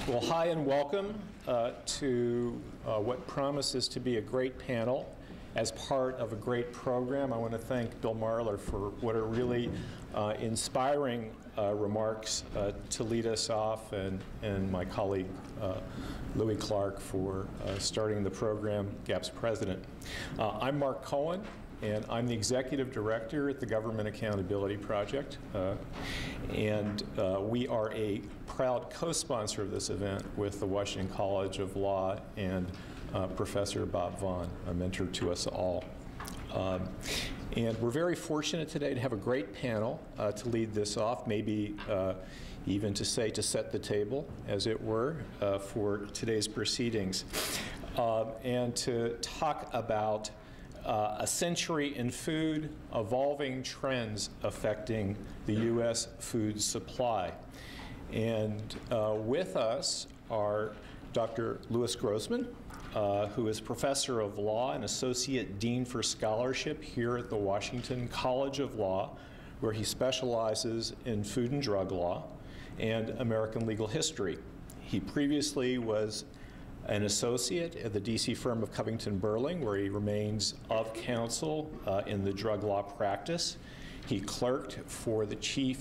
Well, hi and welcome to what promises to be a great panel as part of a great program. I want to thank Bill Marler for what are really inspiring remarks to lead us off, and my colleague Louis Clark for starting the program, GAP's president. I'm Mark Cohen, and I'm the executive director at the Government Accountability Project. We are a proud co-sponsor of this event with the Washington College of Law and Professor Bob Vaughn, a mentor to us all. And we're very fortunate today to have a great panel to lead this off, maybe even to set the table, as it were, for today's proceedings, and to talk about a century in food, evolving trends affecting the U.S. food supply. And with us are Dr. Louis Grossman, who is Professor of Law and Associate Dean for Scholarship here at the Washington College of Law, where he specializes in food and drug law and American legal history. He previously was an associate at the D.C. firm of Covington Burling, where he remains of counsel in the drug law practice. He clerked for the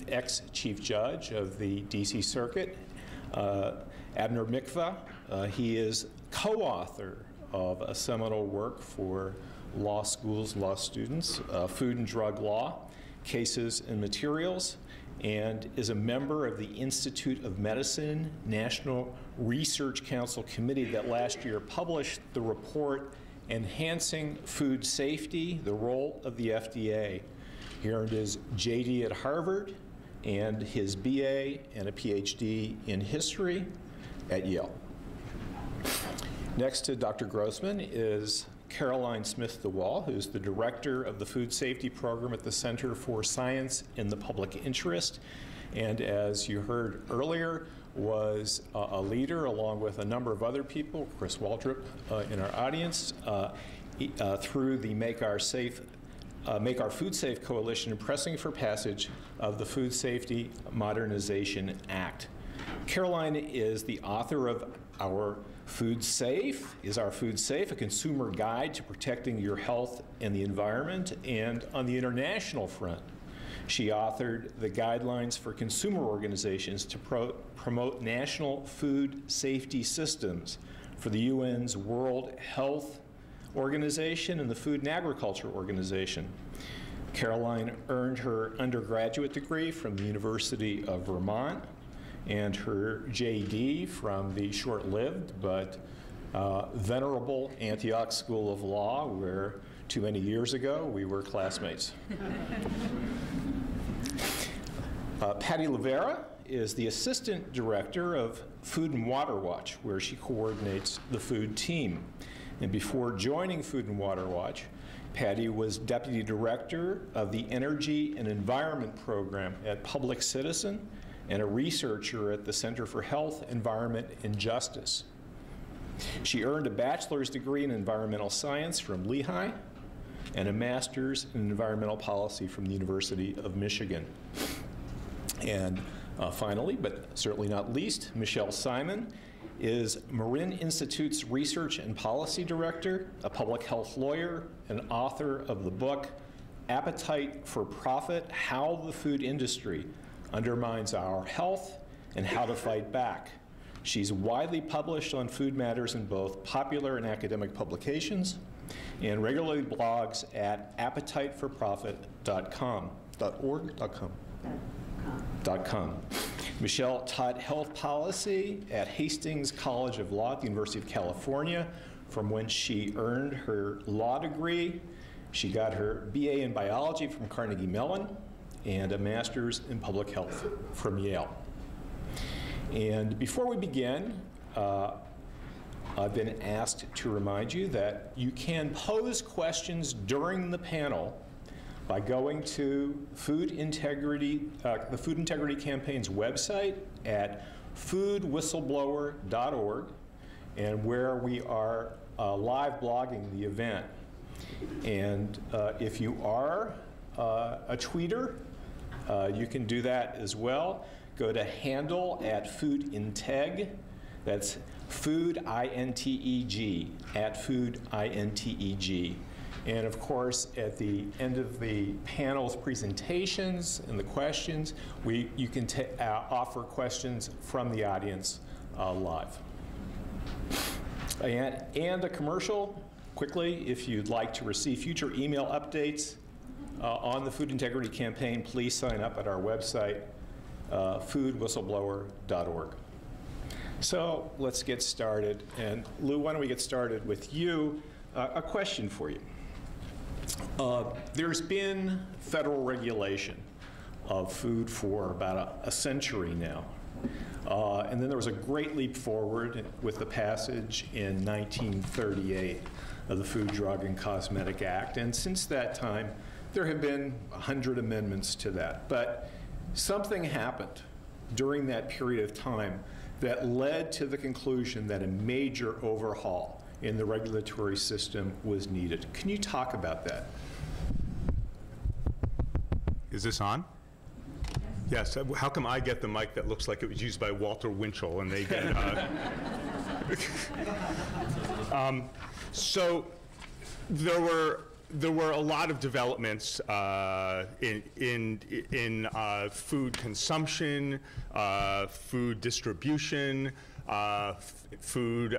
ex-chief judge of the D.C. Circuit, Abner Mikva. He is co-author of a seminal work for law schools, law students, Food and Drug Law, Cases and Materials, and is a member of the Institute of Medicine National Research Council Committee that last year published the report Enhancing Food Safety, the Role of the FDA. He earned his JD at Harvard and his BA and a PhD in history at Yale. Next to Dr. Grossman is Caroline Smith-DeWall, who's the director of the Food Safety Program at the Center for Science in the Public Interest, and as you heard earlier, was a leader along with a number of other people, Chris Waldrop in our audience, through the Make Our Food Safe Coalition in pressing for passage of the Food Safety Modernization Act. Caroline is the author of Our Food Safe, a consumer guide to protecting your health and the environment, and on the international front, she authored the guidelines for consumer organizations to promote national food safety systems for the UN's World Health Organization and the Food and Agriculture Organization. Caroline earned her undergraduate degree from the University of Vermont and her JD from the short-lived but venerable Antioch School of Law, where too many years ago we were classmates. Patty Levera is the Assistant Director of Food and Water Watch, where she coordinates the food team. And before joining Food and Water Watch, Patty was Deputy Director of the Energy and Environment Program at Public Citizen and a researcher at the Center for Health, Environment, and Justice. She earned a bachelor's degree in environmental science from Lehigh and a master's in environmental policy from the University of Michigan. And finally, but certainly not least, Michelle Simon is Marin Institute's Research and Policy Director, a public health lawyer, and author of the book Appetite for Profit: How the Food Industry Undermines Our Health and How to Fight Back. She's widely published on food matters in both popular and academic publications, and regularly blogs at appetiteforprofit.com. Michelle taught health policy at Hastings College of Law at the University of California, from whence she earned her law degree. She got her BA in biology from Carnegie Mellon and a master's in public health from Yale. And before we begin, I've been asked to remind you that you can pose questions during the panel by going to the Food Integrity Campaign's website at foodwhistleblower.org, and where we are live blogging the event. And if you are a tweeter, you can do that as well. Go to handle@foodinteg, That's food, I-N-T-E-G, at food, I-N-T-E-G. And of course, at the end of the panel's presentations and the questions, you can offer questions from the audience live. And a commercial, quickly, if you'd like to receive future email updates on the Food Integrity Campaign, please sign up at our website, foodwhistleblower.org. So let's get started. And Lou, why don't we get started with you? A question for you. There's been federal regulation of food for about a century now. And then there was a great leap forward with the passage in 1938 of the Food, Drug, and Cosmetic Act. And since that time, there have been 100 amendments to that. But something happened during that period of time that led to the conclusion that a major overhaul in the regulatory system was needed. Can you talk about that? Is this on? Yes. How come I get the mic that looks like it was used by Walter Winchell and they get... So there were a lot of developments in food consumption, food distribution, food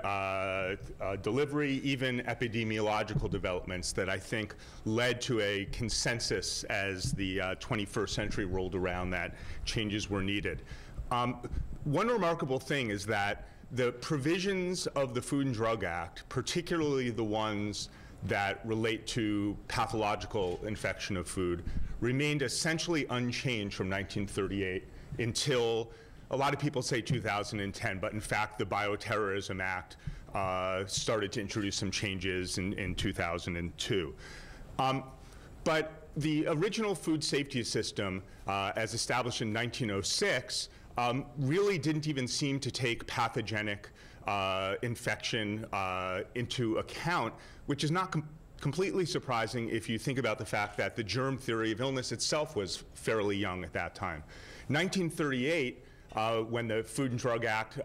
delivery, even epidemiological developments that I think led to a consensus as the 21st century rolled around that changes were needed. One remarkable thing is that the provisions of the Food and Drug Act, particularly the ones that relate to pathological infection of food, remained essentially unchanged from 1938 until, a lot of people say 2010, but in fact the Bioterrorism Act started to introduce some changes in 2002. But the original food safety system, as established in 1906, really didn't even seem to take pathogenic infection into account, which is not completely surprising if you think about the fact that the germ theory of illness itself was fairly young at that time. 1938, when the Food and Drug Act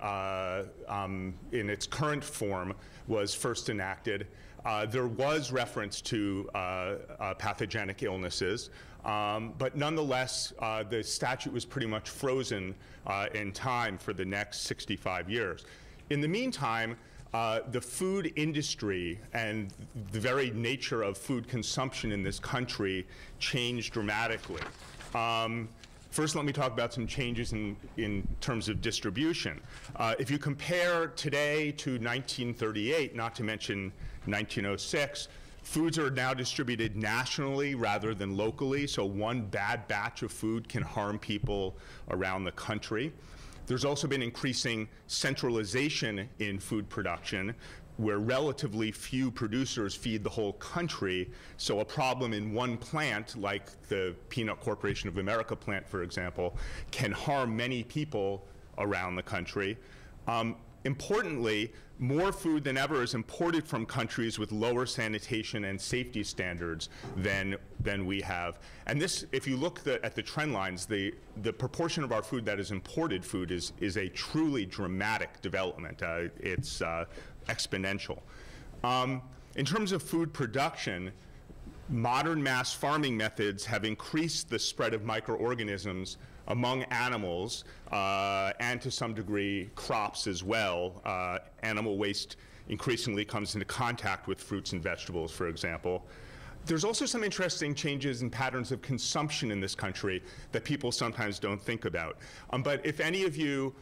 in its current form was first enacted, there was reference to pathogenic illnesses, but nonetheless, the statute was pretty much frozen in time for the next 65 years. In the meantime, the food industry and the very nature of food consumption in this country changed dramatically. First, let me talk about some changes in terms of distribution. If you compare today to 1938, not to mention 1906, foods are now distributed nationally rather than locally, so one bad batch of food can harm people around the country. There's also been increasing centralization in food production, where relatively few producers feed the whole country, so a problem in one plant, like the Peanut Corporation of America plant, for example, can harm many people around the country. Importantly, more food than ever is imported from countries with lower sanitation and safety standards than we have. And this, if you look at the trend lines, the proportion of our food that is imported food is a truly dramatic development. It's exponential. In terms of food production, modern mass farming methods have increased the spread of microorganisms among animals and to some degree crops as well. Animal waste increasingly comes into contact with fruits and vegetables, for example. There's also some interesting changes in patterns of consumption in this country that people sometimes don't think about. But if any of you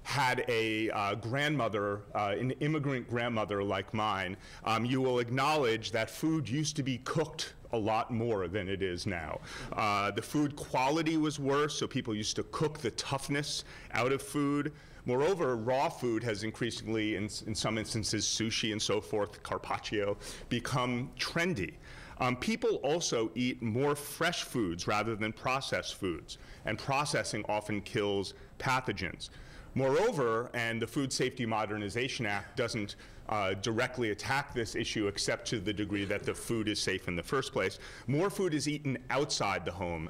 had a grandmother, an immigrant grandmother like mine, you will acknowledge that food used to be cooked a lot more than it is now. The food quality was worse, so people used to cook the toughness out of food. Moreover, raw food has increasingly, in some instances, sushi and so forth, carpaccio, become trendy. People also eat more fresh foods rather than processed foods, and processing often kills pathogens. Moreover, and the Food Safety Modernization Act doesn't directly attack this issue except to the degree that the food is safe in the first place, more food is eaten outside the home,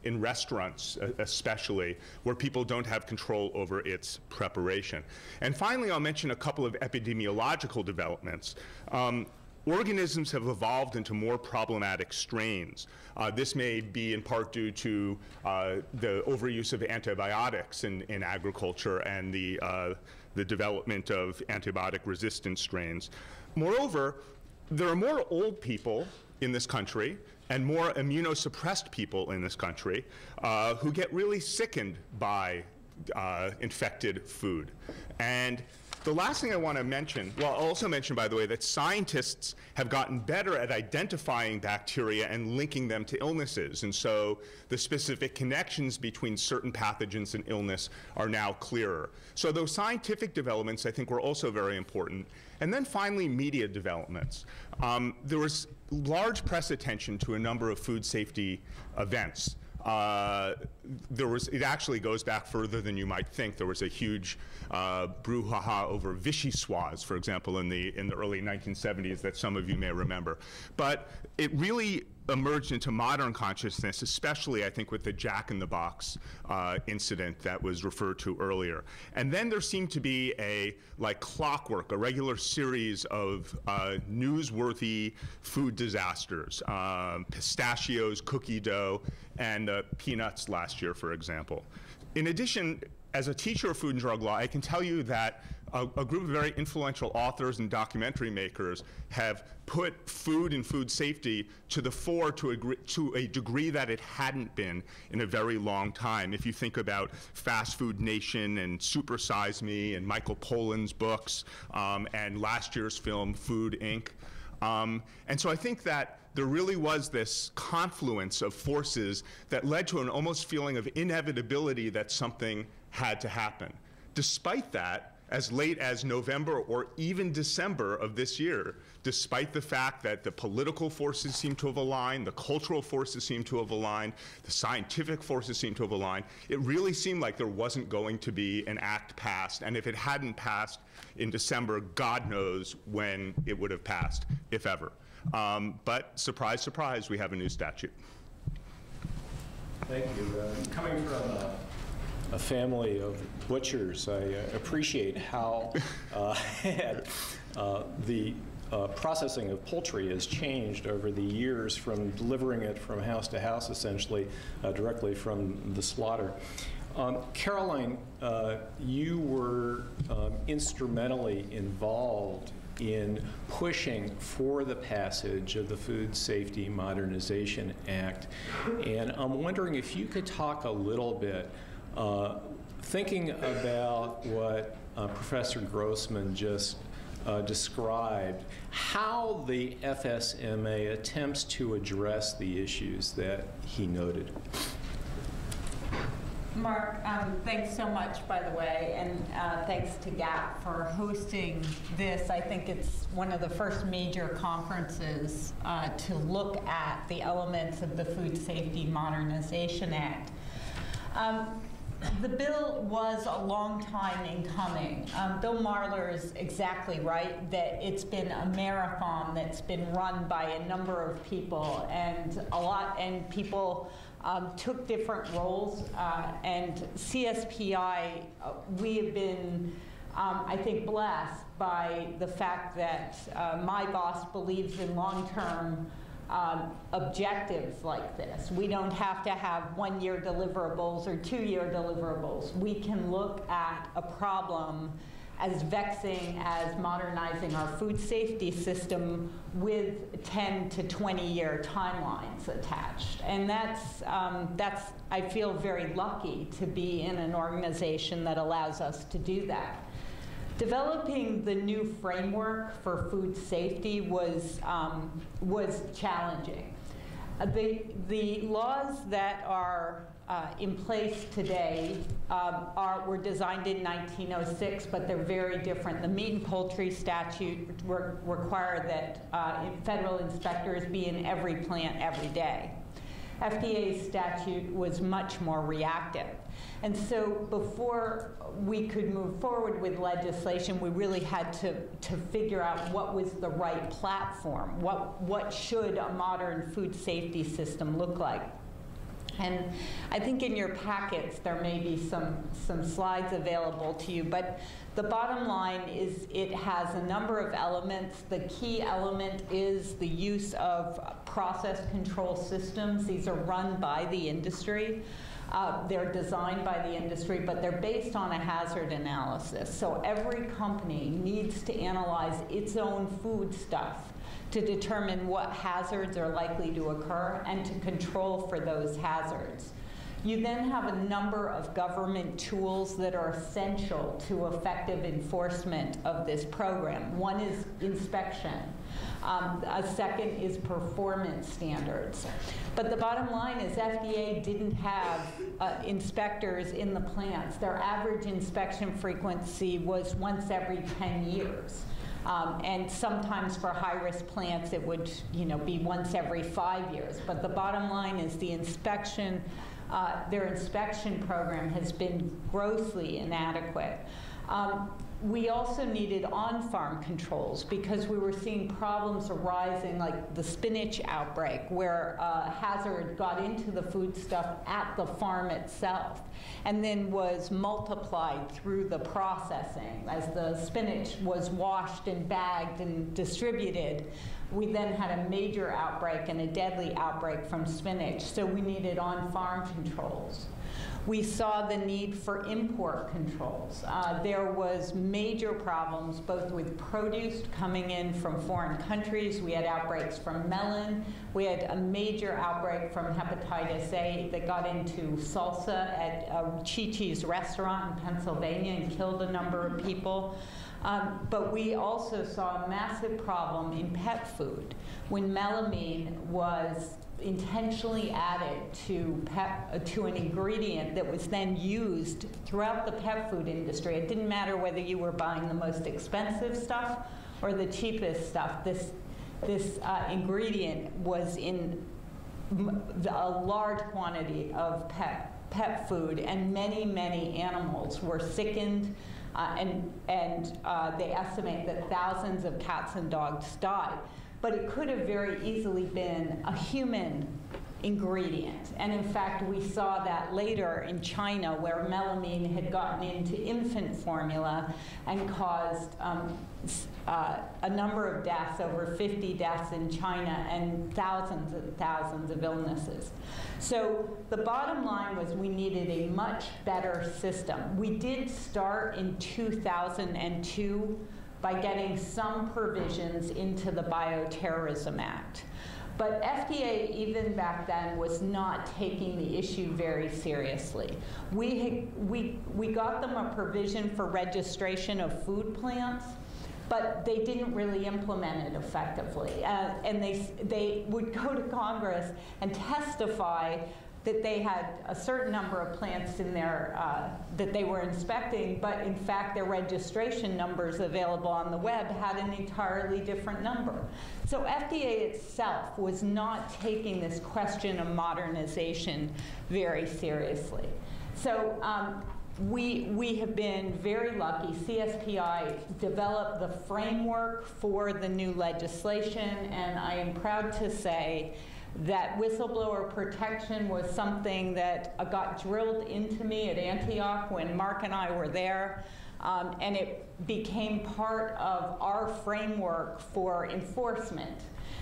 in restaurants especially, where people don't have control over its preparation. And finally, I'll mention a couple of epidemiological developments. Organisms have evolved into more problematic strains. This may be in part due to the overuse of antibiotics in agriculture and the development of antibiotic-resistant strains. Moreover, there are more old people in this country and more immunosuppressed people in this country who get really sickened by infected food. And the last thing I want to mention, well, I'll also mention, by the way, that scientists have gotten better at identifying bacteria and linking them to illnesses. And so the specific connections between certain pathogens and illness are now clearer. So those scientific developments, I think, were also very important. And then finally, media developments. There was large press attention to a number of food safety events. It actually goes back further than you might think. There was a huge brouhaha over vichyssoise, for example, in the early 1970s that some of you may remember. But it really emerged into modern consciousness, especially, I think, with the Jack-in-the-Box incident that was referred to earlier. And then there seemed to be like clockwork, a regular series of newsworthy food disasters, pistachios, cookie dough, and peanuts last year, for example. In addition, as a teacher of food and drug law, I can tell you that a group of very influential authors and documentary makers have put food and food safety to the fore to a degree that it hadn't been in a very long time. If you think about Fast Food Nation and Super Size Me and Michael Pollan's books and last year's film Food, Inc. And so I think that there really was this confluence of forces that led to an almost feeling of inevitability that something had to happen. Despite that, as late as November or even December of this year, despite the fact that the political forces seem to have aligned, the cultural forces seem to have aligned, the scientific forces seem to have aligned, it really seemed like there wasn't going to be an act passed. And if it hadn't passed in December, God knows when it would have passed, if ever. But surprise, surprise, we have a new statute. Thank you. Coming from a family of butchers, I appreciate how the processing of poultry has changed over the years from delivering it from house to house, essentially, directly from the slaughter. Caroline, you were instrumentally involved in pushing for the passage of the Food Safety Modernization Act. And I'm wondering if you could talk a little bit, thinking about what Professor Grossman just described, how the FSMA attempts to address the issues that he noted. Mark, thanks so much, by the way, and thanks to GAP for hosting this. I think it's one of the first major conferences to look at the elements of the Food Safety Modernization Act. The bill was a long time in coming. Bill Marler is exactly right that it's been a marathon that's been run by a number of people, and people took different roles, and CSPI, we have been, I think, blessed by the fact that my boss believes in long-term objectives like this. We don't have to have one-year deliverables or two-year deliverables. We can look at a problem as vexing as modernizing our food safety system with 10 to 20-year timelines attached. And that's, I feel very lucky to be in an organization that allows us to do that. Developing the new framework for food safety was challenging. The laws that are in place today were designed in 1906, but they're very different. The meat and poultry statute require that federal inspectors be in every plant every day. FDA's statute was much more reactive. And so before we could move forward with legislation, we really had to figure out what was the right platform. What should a modern food safety system look like? And I think in your packets there may be some slides available to you, but the bottom line is it has a number of elements. The key element is the use of process control systems. These are run by the industry. They're designed by the industry, but they're based on a hazard analysis. So every company needs to analyze its own food stuff to determine what hazards are likely to occur and to control for those hazards. You then have a number of government tools that are essential to effective enforcement of this program. One is inspection. A second is performance standards. But the bottom line is FDA didn't have inspectors in the plants. Their average inspection frequency was once every 10 years. And sometimes for high-risk plants it would be once every 5 years. But the bottom line is the inspection, their inspection program has been grossly inadequate. We also needed on-farm controls because we were seeing problems arising, like the spinach outbreak, where hazard got into the foodstuff at the farm itself and then was multiplied through the processing. As the spinach was washed and bagged and distributed, we then had a major outbreak and a deadly outbreak from spinach, so we needed on-farm controls. We saw the need for import controls. There was major problems both with produce coming in from foreign countries. We had outbreaks from melon. We had a major outbreak from hepatitis A that got into salsa at Chi-Chi's restaurant in Pennsylvania and killed a number of people. But we also saw a massive problem in pet food when melamine was intentionally added to an ingredient that was then used throughout the pet food industry. It didn't matter whether you were buying the most expensive stuff or the cheapest stuff. This ingredient was in a large quantity of pet food, and many animals were sickened, and they estimate that thousands of cats and dogs died. But it could have very easily been a human ingredient. And in fact, we saw that later in China, where melamine had gotten into infant formula and caused a number of deaths, over 50 deaths in China, and thousands and thousands of illnesses. So the bottom line was we needed a much better system. We did start in 2002 by getting some provisions into the Bioterrorism Act. But FDA, even back then, was not taking the issue very seriously. We got them a provision for registration of food plants, but they didn't really implement it effectively. And they would go to Congress and testify that they had a certain number of plants in there that they were inspecting, but in fact their registration numbers available on the web had an entirely different number. So FDA itself was not taking this question of modernization very seriously. So we have been very lucky. CSPI developed the framework for the new legislation, and I am proud to say that whistleblower protection was something that got drilled into me at Antioch when Mark and I were there, and it became part of our framework for enforcement.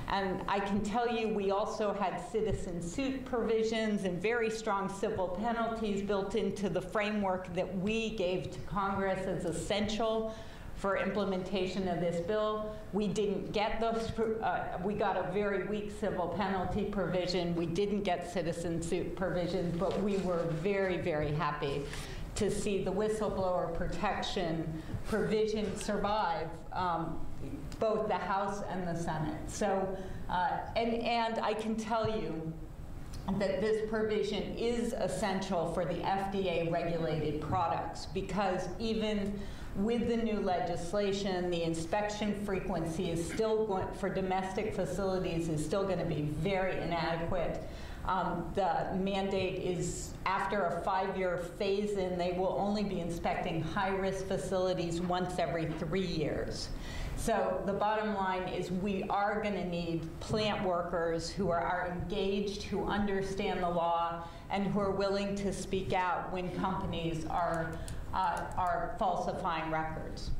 And I can tell you we also had citizen suit provisions and very strong civil penalties built into the framework that we gave to Congress as essential for implementation of this bill. We didn't get those, we got a very weak civil penalty provision. We didn't get citizen suit provisions, but we were very happy to see the whistleblower protection provision survive both the House and the Senate. So, and I can tell you that this provision is essential for the FDA regulated products, because even with the new legislation, the inspection frequency is still going, for domestic facilities, is still going to be very inadequate. The mandate is after a 5-year phase-in, they will only be inspecting high-risk facilities once every 3 years. So the bottom line is we are going to need plant workers who are engaged, who understand the law, and who are willing to speak out when companies are falsifying records.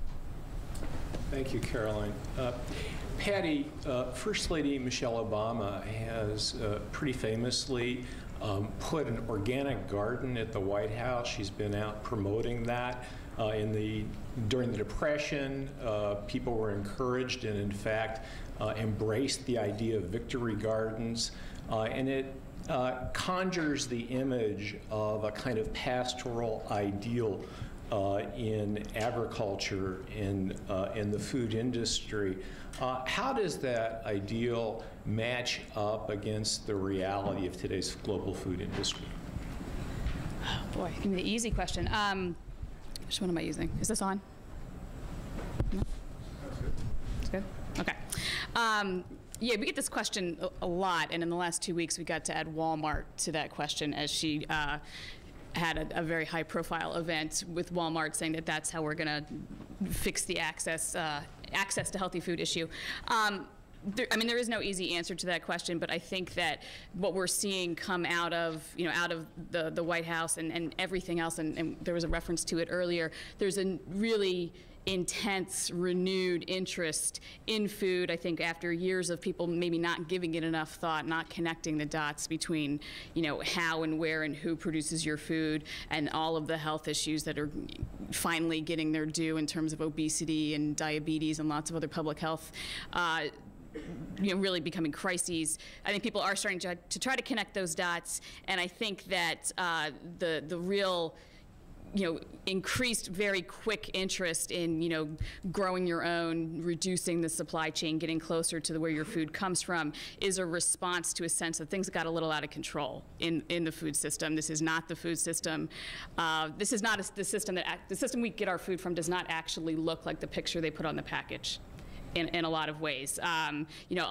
Thank you, Caroline. Patty, First Lady Michelle Obama has pretty famously put an organic garden at the White House. She's been out promoting that. During the Depression, people were encouraged and, in fact, embraced the idea of victory gardens. And it conjures the image of a kind of pastoral ideal in agriculture, in the food industry. How does that ideal match up against the reality of today's global food industry? Oh boy, give me the easy question. Which one am I using? Is this on? No? It's good? Okay. Yeah, we get this question a lot, and in the last 2 weeks we got to add Walmart to that question as she had a very high-profile event with Walmart saying that that's how we're going to fix the access to healthy food issue. There is no easy answer to that question, but I think that what we're seeing come out of the White House and everything else, and there was a reference to it earlier, there's a really intense, renewed interest in food, I think, after years of people maybe not giving it enough thought, not connecting the dots between, how and where and who produces your food, and all of the health issues that are finally getting their due in terms of obesity and diabetes and lots of other public health really becoming crises. I think people are starting to try to connect those dots, and I think that the real increased very quick interest in, growing your own, reducing the supply chain, getting closer to where your food comes from is a response to a sense that things got a little out of control in the food system. This is not the food system. This is not the system we get our food from does not actually look like the picture they put on the package in a lot of ways. A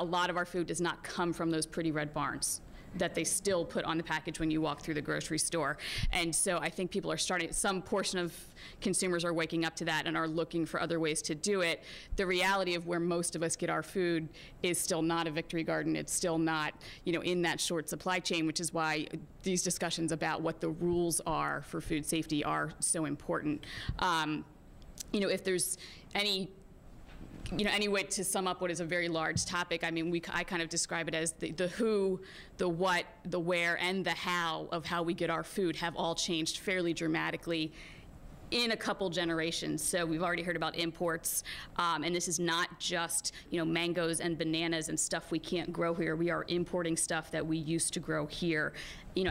lot of our food does not come from those pretty red barns that they still put on the package when you walk through the grocery store. And so I think people are some portion of consumers are waking up to that and are looking for other ways to do it. The reality of where most of us get our food is still not a victory garden. It's still not, in that short supply chain, which is why these discussions about what the rules are for food safety are so important. If there's any way to sum up what is a very large topic, I kind of describe it as the who, the what, the where, and the how of how we get our food have all changed fairly dramatically in a couple generations. So we've already heard about imports, and this is not just mangoes and bananas and stuff we can't grow here. We are importing stuff that we used to grow here.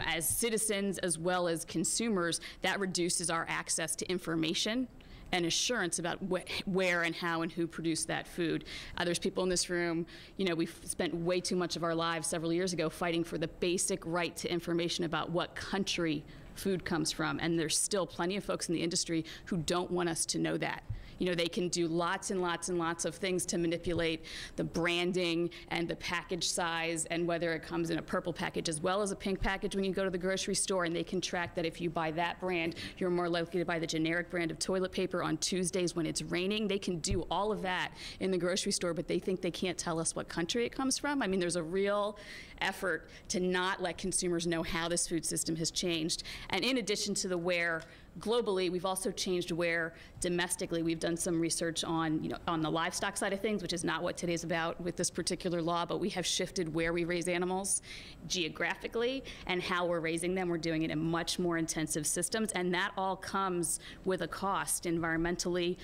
As citizens as well as consumers, that reduces our access to information and assurance about where and how and who produced that food. There's people in this room, we've spent way too much of our lives several years ago fighting for the basic right to information about what country food comes from, and there's still plenty of folks in the industry who don't want us to know that. They can do lots and lots and lots of things to manipulate the branding and the package size and whether it comes in a purple package as well as a pink package when you go to the grocery store, and they can track that if you buy that brand, you're more likely to buy the generic brand of toilet paper on Tuesdays when it's raining. They can do all of that in the grocery store, but they think they can't tell us what country it comes from. There's a real effort to not let consumers know how this food system has changed. And in addition to the where globally, we've also changed where domestically. We've done some research on, on the livestock side of things, which is not what today's about with this particular law, but we have shifted where we raise animals geographically and how we're raising them. We're doing it in much more intensive systems, and that all comes with a cost environmentally,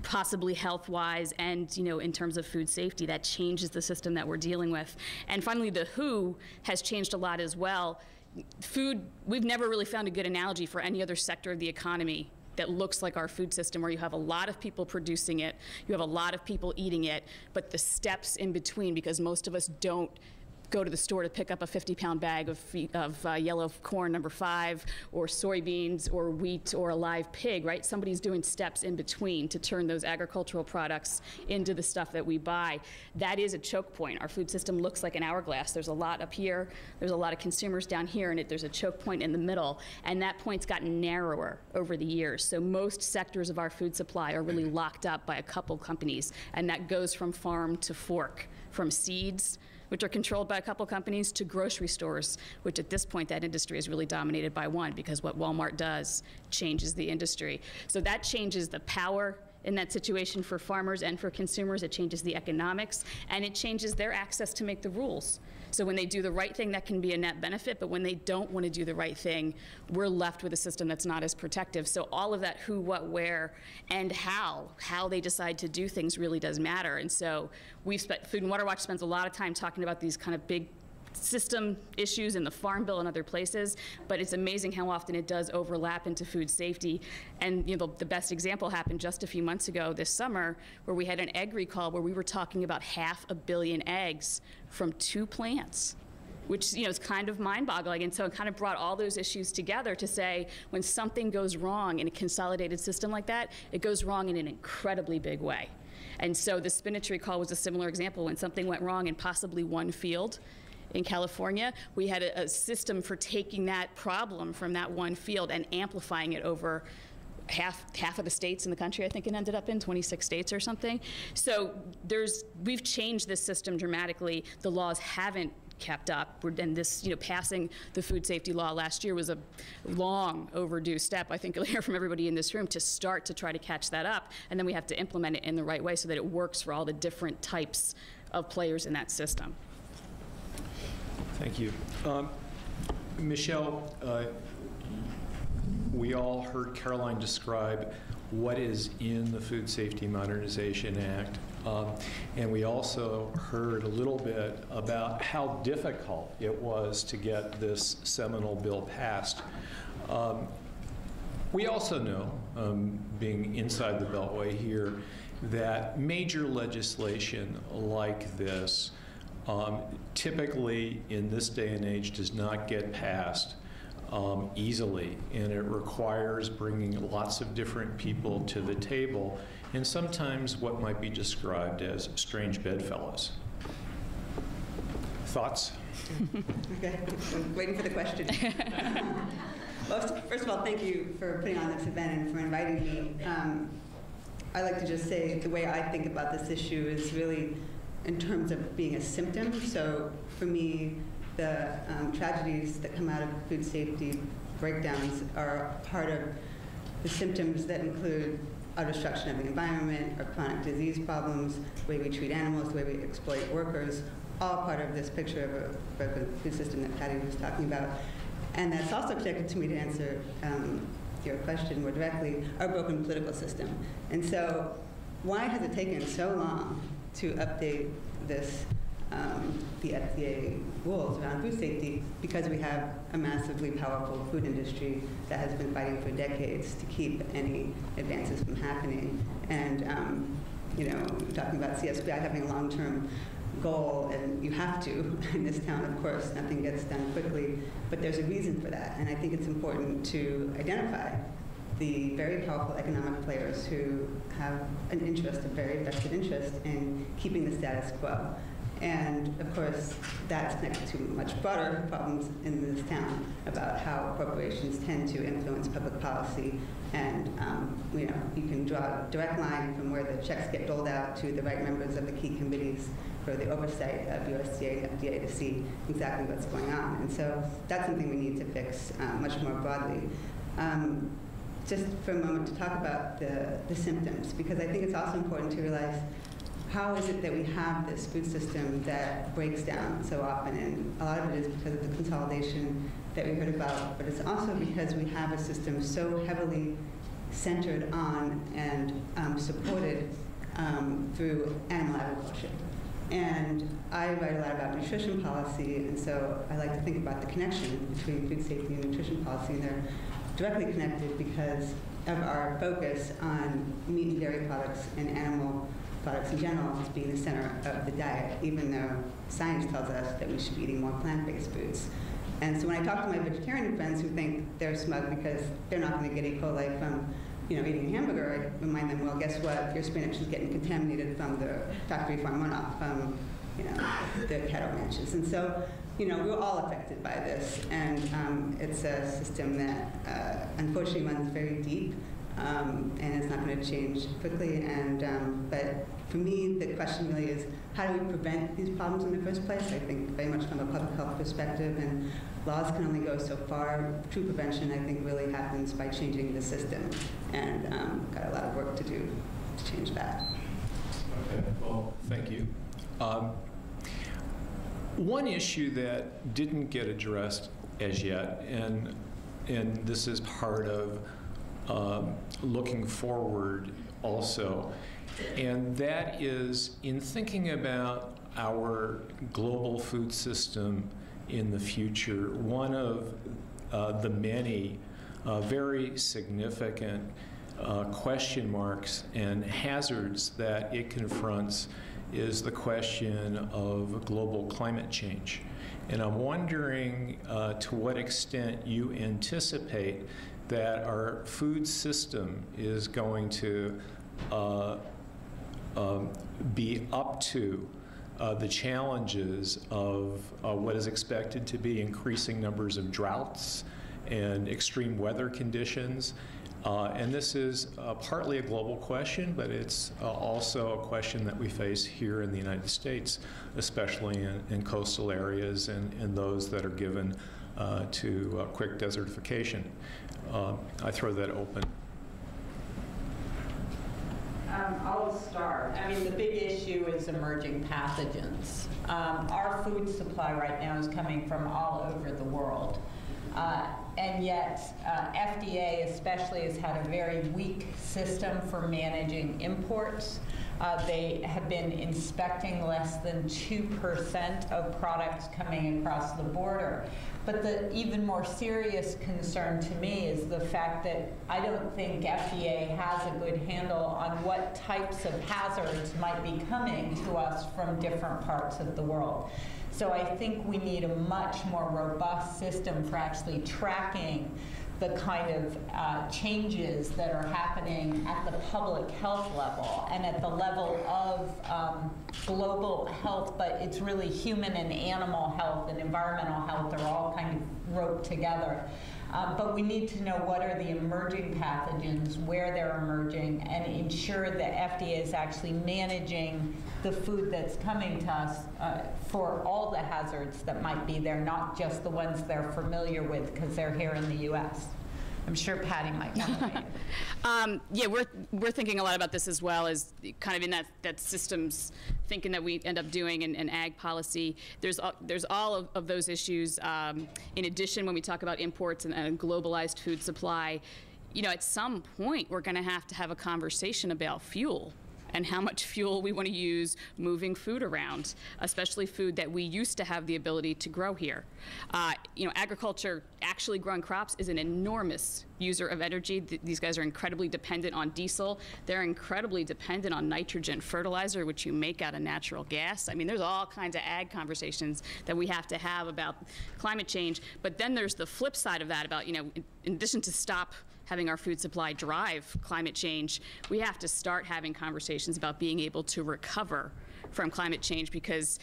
possibly health-wise, and in terms of food safety. That changes the system that we're dealing with. And finally, the who has changed a lot as well. Food, we've never really found a good analogy for any other sector of the economy that looks like our food system, where you have a lot of people producing it, you have a lot of people eating it, but the steps in between, because most of us don't go to the store to pick up a 50-pound bag of yellow corn number 5, or soybeans, or wheat, or a live pig, right? Somebody's doing steps in between to turn those agricultural products into the stuff that we buy. That is a choke point. Our food system looks like an hourglass. There's a lot up here, there's a lot of consumers down here, and there's a choke point in the middle, and that point's gotten narrower over the years. So most sectors of our food supply are really locked up by a couple companies, and that goes from farm to fork, from seeds, which are controlled by a couple companies, to grocery stores, which at this point that industry is really dominated by one, because what Walmart does changes the industry. So that changes the power in that situation for farmers and for consumers. It changes the economics, and it changes their access to make the rules. So when they do the right thing, that can be a net benefit, but when they don't want to do the right thing, we're left with a system that's not as protective. So all of that who, what, where, and how they decide to do things really does matter. And so Food and Water Watch spends a lot of time talking about these kind of big system issues in the Farm Bill and other places, but it's amazing how often it does overlap into food safety. And the best example happened just a few months ago this summer, where we had an egg recall where we were talking about 500 million eggs from 2 plants, which is kind of mind-boggling. And so it kind of brought all those issues together to say, when something goes wrong in a consolidated system like that, it goes wrong in an incredibly big way. And so the spinach recall was a similar example. When something went wrong in possibly one field in California, we had a system for taking that problem from that one field and amplifying it over half of the states in the country. I think it ended up in 26 states or something. So we've changed this system dramatically. The laws haven't kept up, and this, passing the food safety law last year was a long overdue step, I think you'll hear from everybody in this room, to start to try to catch that up, and then we have to implement it in the right way so that it works for all the different types of players in that system. Thank you. Michelle, we all heard Caroline describe what is in the Food Safety Modernization Act, and we also heard a little bit about how difficult it was to get this seminal bill passed. We also know, being inside the Beltway here, that major legislation like this typically in this day and age does not get passed easily, and it requires bringing lots of different people to the table, and sometimes what might be described as strange bedfellows. Thoughts? Okay, I'm waiting for the question. Well, first of all, thank you for putting on this event and for inviting me. I'd like to just say the way I think about this issue is really in terms of being a symptom. So for me, the tragedies that come out of food safety breakdowns are part of the symptoms that include our destruction of the environment, our chronic disease problems, the way we treat animals, the way we exploit workers, all part of this picture of a broken food system that Patty was talking about. And that's also connected to me to answer your question more directly, our broken political system. And so why has it taken so long to update this, the FDA rules around food safety? Because we have a massively powerful food industry that has been fighting for decades to keep any advances from happening. And talking about CSPI having a long-term goal, and you have to in this town, of course, nothing gets done quickly, but there's a reason for that. And I think it's important to identify the very powerful economic players who have an interest, a very vested interest in keeping the status quo. And of course, that's connected to much broader problems in this town about how corporations tend to influence public policy. And you can draw a direct line from where the checks get doled out to the right members of the key committees for the oversight of USDA and FDA to see exactly what's going on. And so that's something we need to fix much more broadly. Just for a moment to talk about the symptoms, because I think it's also important to realize how is it that we have this food system that breaks down so often, and a lot of it is because of the consolidation that we heard about, but it's also because we have a system so heavily centered on and supported through animal agriculture. And I write a lot about nutrition policy, and so I like to think about the connection between food safety and nutrition policy, and they're directly connected because of our focus on meat and dairy products and animal products in general as being the center of the diet, even though science tells us that we should be eating more plant-based foods. And so when I talk to my vegetarian friends who think they're smug because they're not going to get E. coli from eating a hamburger, I remind them, well, guess what? Your spinach is getting contaminated from the factory farm runoff, from the cattle ranches. And so, we're all affected by this, and it's a system that unfortunately runs very deep, and it's not going to change quickly. And but for me, the question really is, how do we prevent these problems in the first place? I think very much from a public health perspective, and laws can only go so far. True prevention, I think, really happens by changing the system, and got a lot of work to do to change that. Okay, well, thank you. One issue that didn't get addressed as yet, and this is part of looking forward also, and that is in thinking about our global food system in the future, one of the many very significant question marks and hazards that it confronts is the question of global climate change. And I'm wondering to what extent you anticipate that our food system is going to be up to the challenges of what is expected to be increasing numbers of droughts and extreme weather conditions. And this is partly a global question, but it's also a question that we face here in the United States, especially in coastal areas and those that are given to quick desertification. I throw that open. I'll start. I mean, the big issue is emerging pathogens. Our food supply right now is coming from all over the world. And yet, FDA especially has had a very weak system for managing imports. They have been inspecting less than 2% of products coming across the border. But the even more serious concern to me is the fact that I don't think FDA has a good handle on what types of hazards might be coming to us from different parts of the world. So I think we need a much more robust system for actually tracking the kind of changes that are happening at the public health level and at the level of global health, but it's really human and animal health and environmental health are all kind of roped together. But we need to know what are the emerging pathogens, where they're emerging, and ensure that FDA is actually managing the food that's coming to us for all the hazards that might be there, not just the ones they're familiar with because they're here in the U.S. I'm sure Patty might want to weigh yeah, we're thinking a lot about this as well, as kind of in that systems thinking that we end up doing in ag policy. There's all of those issues. In addition, when we talk about imports and a globalized food supply, at some point we're going to have a conversation about fuel and how much fuel we want to use moving food around, especially food that we used to have the ability to grow here. Agriculture, actually growing crops, is an enormous user of energy. These guys are incredibly dependent on diesel. They're incredibly dependent on nitrogen fertilizer, which you make out of natural gas. I mean, there's all kinds of ag conversations that we have to have about climate change. But then there's the flip side of that about, in addition to stop having our food supply drive climate change, we have to start having conversations about being able to recover from climate change, because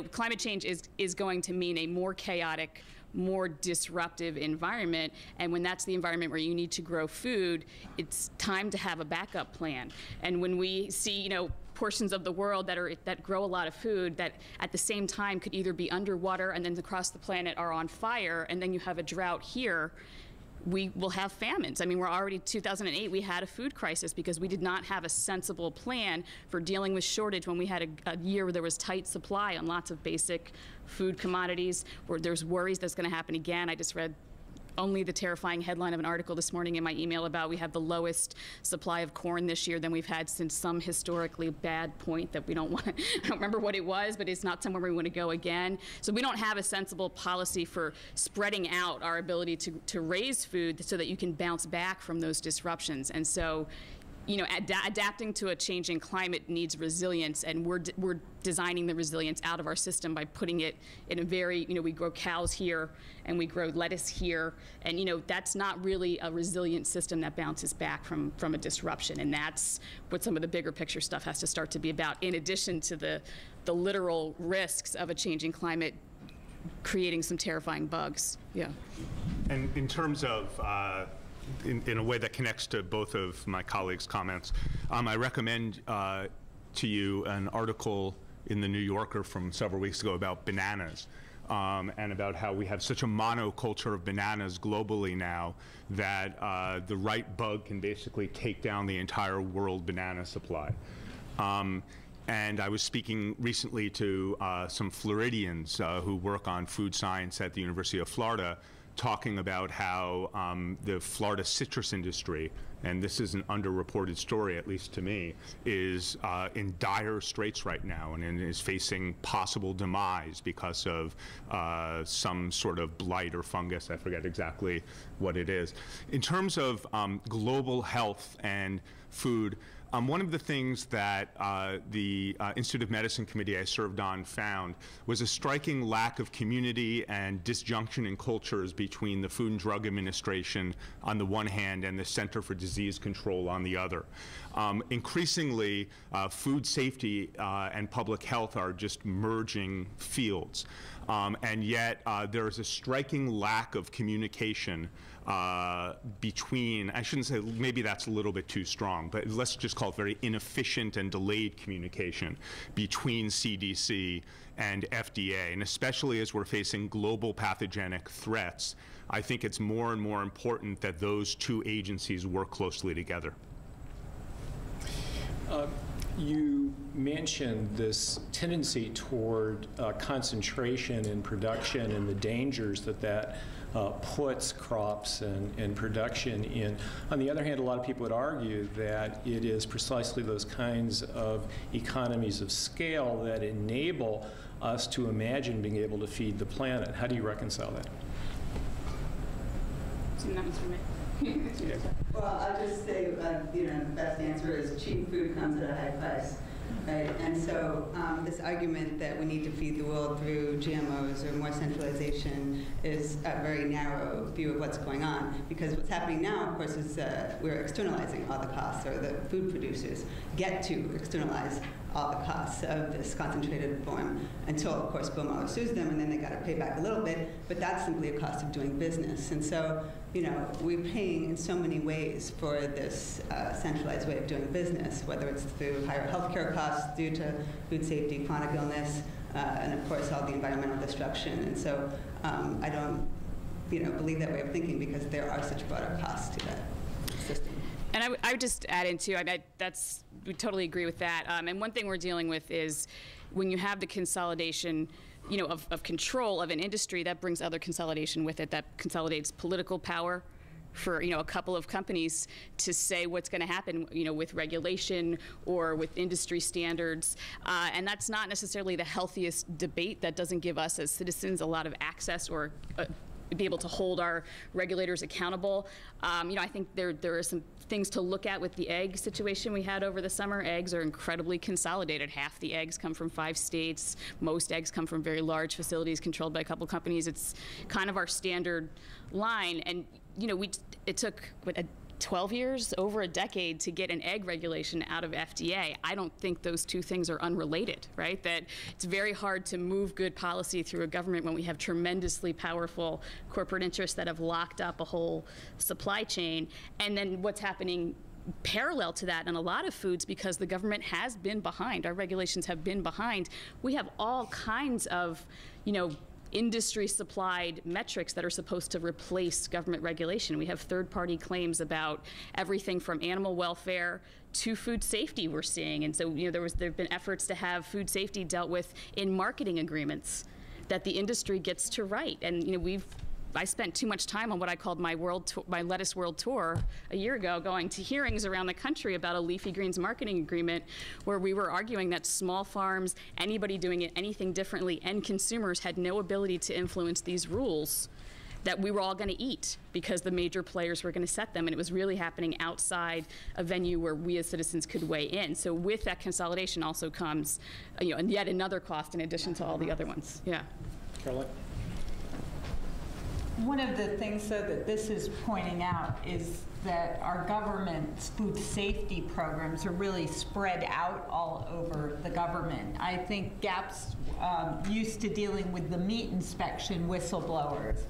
climate change is going to mean a more chaotic, more disruptive environment, and when that's the environment where you need to grow food, it's time to have a backup plan. And when we see portions of the world that grow a lot of food that at the same time could either be underwater and then across the planet are on fire, and then you have a drought here, we will have famines. I mean, we're already, 2008, we had a food crisis because we did not have a sensible plan for dealing with shortage when we had a year where there was tight supply on lots of basic food commodities, where there's worries that's going to happen again. I just read only the terrifying headline of an article this morning in my email about we have the lowest supply of corn this year than we've had since some historically bad point that we don't want to, I don't remember what it was, but it's not somewhere we want to go again. So we don't have a sensible policy for spreading out our ability to raise food so that you can bounce back from those disruptions. And so adapting to a changing climate needs resilience, and we're designing the resilience out of our system by putting it in a very, we grow cows here and we grow lettuce here, and that's not really a resilient system that bounces back from a disruption, and that's what some of the bigger picture stuff has to start to be about, in addition to the literal risks of a changing climate creating some terrifying bugs. Yeah. And in terms of in a way that connects to both of my colleagues' comments, I recommend to you an article in the New Yorker from several weeks ago about bananas, and about how we have such a monoculture of bananas globally now that the right bug can basically take down the entire world banana supply. And I was speaking recently to some Floridians who work on food science at the University of Florida, talking about how the Florida citrus industry, and this is an underreported story, at least to me, is in dire straits right now and is facing possible demise because of some sort of blight or fungus. I forget exactly what it is. In terms of global health and food, one of the things that the Institute of Medicine committee I served on found was a striking lack of community and disjunction in cultures between the Food and Drug Administration on the one hand and the Center for Disease Control on the other. Increasingly, food safety and public health are just merging fields. And yet there is a striking lack of communication between, I shouldn't say, maybe that's a little bit too strong, but let's just call it very inefficient and delayed communication between CDC and FDA. And especially as we're facing global pathogenic threats, I think it's more and more important that those two agencies work closely together. You mentioned this tendency toward concentration in production and the dangers that puts crops and production in. On the other hand, a lot of people would argue that it is precisely those kinds of economies of scale that enable us to imagine being able to feed the planet. How do you reconcile that? Well, I'll just say, the best answer is cheap food comes at a high price, right? And so this argument that we need to feed the world through GMOs or more centralization is a very narrow view of what's going on, because what's happening now, of course, is we're externalizing all the costs, or the food producers get to externalize all the costs of this concentrated form until, of course, Bill sues them, and then they got to pay back a little bit, but that's simply a cost of doing business. And so, we're paying in so many ways for this centralized way of doing business, whether it's through higher healthcare costs due to food safety, chronic illness, and of course all the environmental destruction. And so I don't, believe that way of thinking, because there are such broader costs to that system. And I would just add in too, we totally agree with that. And one thing we're dealing with is when you have the consolidation, of control of an industry, that brings other consolidation with it. That consolidates political power for a couple of companies to say what's going to happen, with regulation or with industry standards, and that's not necessarily the healthiest debate. That doesn't give us as citizens a lot of access or be able to hold our regulators accountable. I think there are some things to look at with the egg situation we had over the summer. Eggs are incredibly consolidated. Half the eggs come from 5 states. Most eggs come from very large facilities controlled by a couple companies. It's kind of our standard line. And it took 12 years, over a decade, to get an egg regulation out of FDA. I don't think those two things are unrelated, right? That it's very hard to move good policy through a government when we have tremendously powerful corporate interests that have locked up a whole supply chain. And then what's happening parallel to that in a lot of foods, because the government has been behind, our regulations have been behind, we have all kinds of, industry-supplied metrics that are supposed to replace government regulation. We have third-party claims about everything from animal welfare to food safety we're seeing. And so, there have been efforts to have food safety dealt with in marketing agreements that the industry gets to write. And, I spent too much time on what I called my lettuce world tour a year ago, going to hearings around the country about a leafy greens marketing agreement, where we were arguing that small farms, anybody doing it anything differently, and consumers had no ability to influence these rules. that we were all going to eat because the major players were going to set them, and it was really happening outside a venue where we as citizens could weigh in. So with that consolidation also comes, and yet another cost in addition to all the other ones. Yeah. Caroline? One of the things, though, that this is pointing out is that our government's food safety programs are really spread out all over the government. I think GAP's used to dealing with the meat inspection whistleblowers,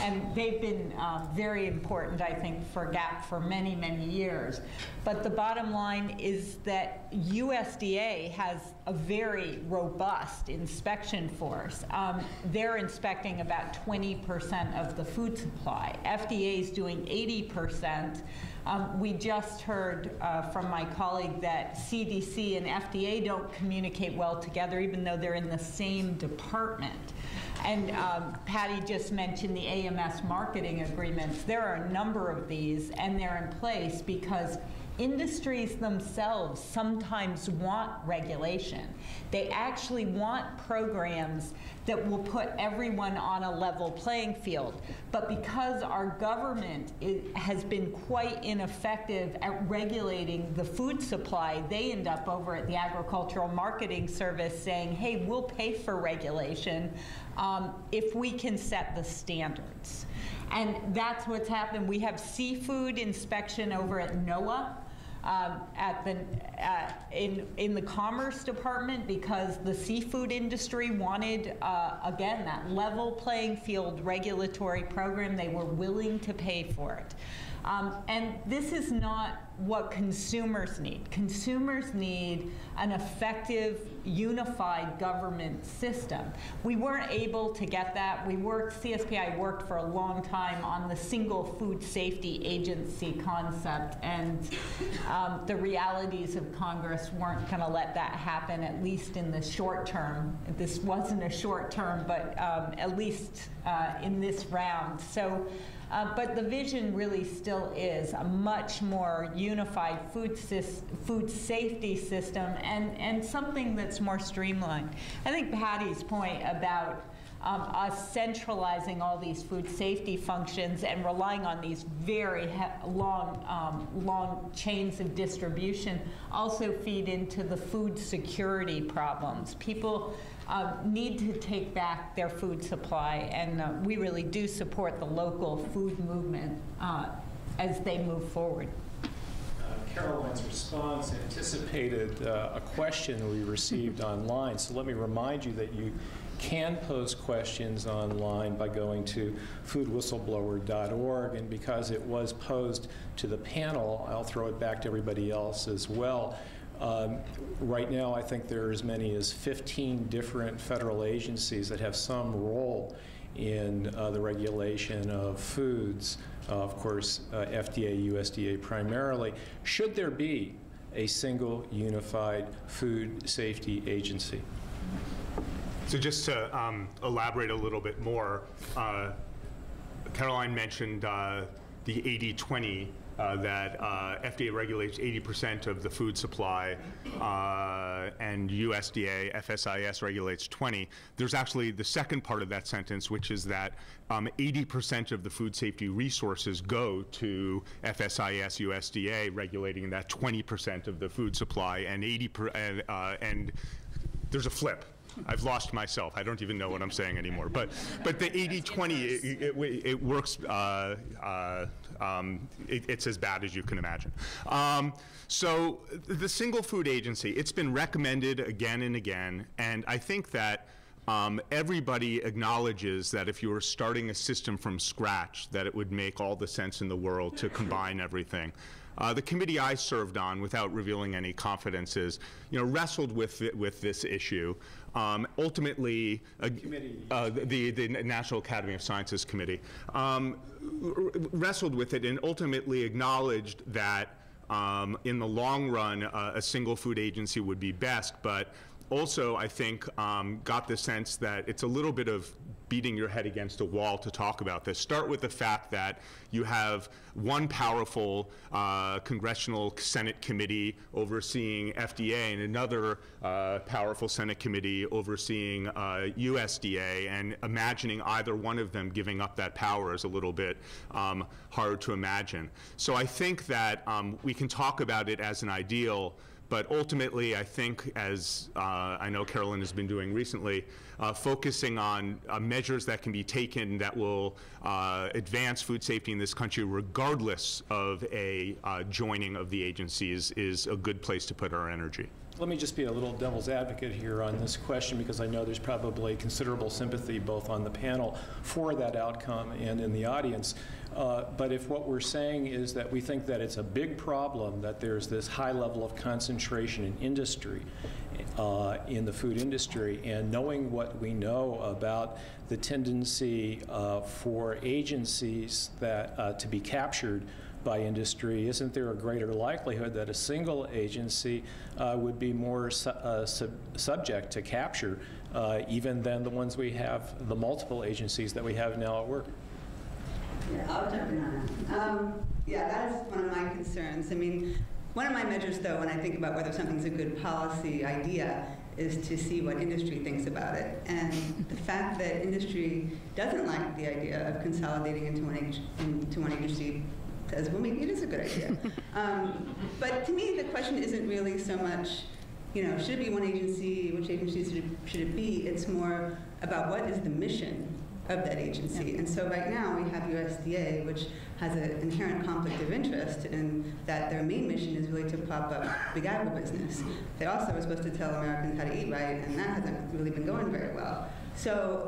and they've been very important, I think, for GAP for many, many years. But the bottom line is that USDA has a very robust inspection force. They're inspecting about 20% of the food supply. FDA is doing 80%. We just heard from my colleague that CDC and FDA don't communicate well together, even though they're in the same department. And Patty just mentioned the AMS marketing agreements. There are a number of these, and they're in place because industries themselves sometimes want regulation. They actually want programs that will put everyone on a level playing field. But because our government has been quite ineffective at regulating the food supply, they end up over at the Agricultural Marketing Service saying, hey, we'll pay for regulation if we can set the standards. And that's what's happened. We have seafood inspection over at NOAA. In the Commerce Department, because the seafood industry wanted, again, that level playing field regulatory program. They were willing to pay for it. And this is not what consumers need. Consumers need an effective, unified government system. We weren't able to get that. CSPI worked for a long time on the single food safety agency concept, and the realities of Congress weren't going to let that happen, at least in the short term. This wasn't a short term, but at least in this round. So. But the vision really still is a much more unified food safety system and something that's more streamlined. I think Patty's point about us centralizing all these food safety functions and relying on these very long chains of distribution also feed into the food security problems. People need to take back their food supply, and we really do support the local food movement as they move forward. Caroline's response anticipated a question we received online, so let me remind you that you can pose questions online by going to foodwhistleblower.org, and because it was posed to the panel, I'll throw it back to everybody else as well. Right now, I think there are as many as 15 different federal agencies that have some role in the regulation of foods. Of course, FDA, USDA primarily. Should there be a single unified food safety agency? So just to elaborate a little bit more, Caroline mentioned the 80-20 that FDA regulates 80% of the food supply, and USDA, FSIS regulates 20. There's actually the second part of that sentence, which is that 80% of the food safety resources go to FSIS, USDA, regulating that 20% of the food supply, and and there's a flip. I've lost myself. I don't even know what I'm saying anymore. But the 80-20, it works. It's as bad as you can imagine. So the single food agency, it's been recommended again and again, and I think that everybody acknowledges that if you were starting a system from scratch, that it would make all the sense in the world to combine everything. The committee I served on, without revealing any confidences, wrestled with this issue. Ultimately, the National Academy of Sciences Committee wrestled with it and ultimately acknowledged that in the long run, a single food agency would be best, but also, I think, got the sense that it's a little bit of beating your head against a wall to talk about this. Start with the fact that you have one powerful congressional Senate committee overseeing FDA and another powerful Senate committee overseeing USDA, and imagining either one of them giving up that power is a little bit hard to imagine. So I think that we can talk about it as an ideal, but ultimately, I think, as I know Carolyn has been doing recently, focusing on measures that can be taken that will advance food safety in this country regardless of a joining of the agencies is a good place to put our energy. Let me just be a little devil's advocate here on this question, because I know there's probably considerable sympathy both on the panel for that outcome and in the audience. But if what we're saying is that we think that it's a big problem that there's this high level of concentration in industry, in the food industry, and knowing what we know about the tendency for agencies that to be captured by industry, isn't there a greater likelihood that a single agency would be more subject to capture even than the ones we have, the multiple agencies that we have now at work? Yeah, I'll jump in on that. Yeah, that is one of my concerns. I mean, one of my measures, though, when I think about whether something's a good policy idea, is to see what industry thinks about it. And the fact that industry doesn't like the idea of consolidating into one agency says, well, maybe it is a good idea. But to me, the question isn't really so much, you know, should it be one agency, which agency should it be? It's more about what is the mission of that agency. And so right now we have USDA, which has an inherent conflict of interest in that their main mission is really to prop up big agribusiness. They also are supposed to tell Americans how to eat right, and that hasn't really been going very well. So,